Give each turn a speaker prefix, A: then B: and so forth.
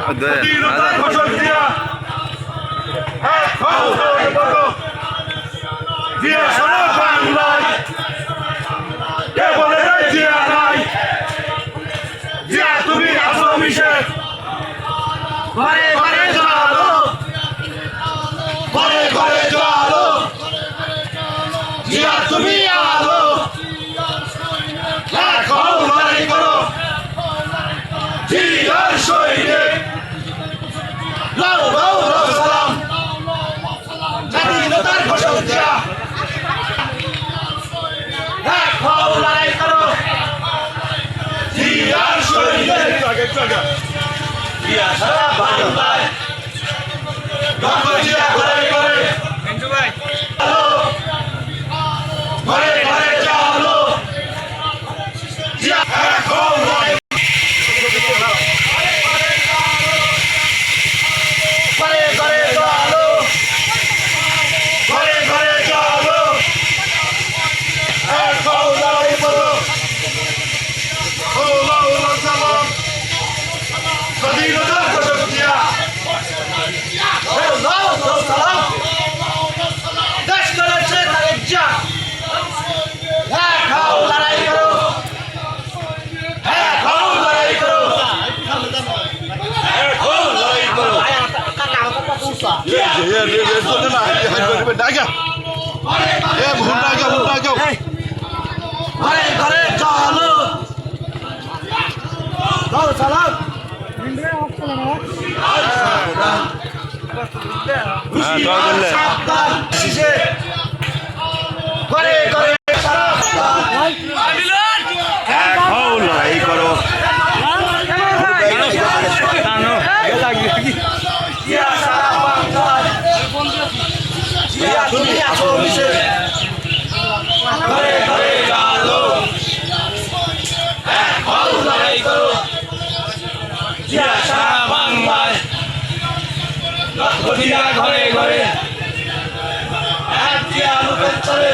A: ঘোষক দিয়া জিয়া সারা বাংলায় কে বলে জিয়া নাই জিয়া তুমি আসো মিশে ঘরে ঘরে জালো ঘরে ঘরে জালো জিয়া তুমি আলো লাখো লড়াই করো জিয়ার শহীদে লাও লাও লাও সালাম স্বাধীনতার ঘোষক জিয়া লাখো লড়াই করো জিয়ার শহীদে জিয়া সারা বাংলায় গর্ব জিয়া ঘরে ঘরে ঘরে ঘরে চলো জিয়া লাখো লড়াই ঘরে ঘরে চলো ঘরে ঘরে চলো লাখো লড়াই করো ও লাও সালাম স্বাধীনতার ঘোষক জিয়া লাও লাও সালাম দেশ করেছে তারেক জিয়া লাখো লড়াই করো লাখো লড়াই করো লাখো লড়াই করো ঘরে ঘরে চলো লাও সালাম ঘরে ঘরে লড়াই করো জিয়া সারা বাংলায় জিয়া তুমি আসো মিশে ঘরে ঘরে চলো লড়াই করো জিয়া সারা বাংলায় জিয়া ঘরে ঘরে জিয়া লোকের চলে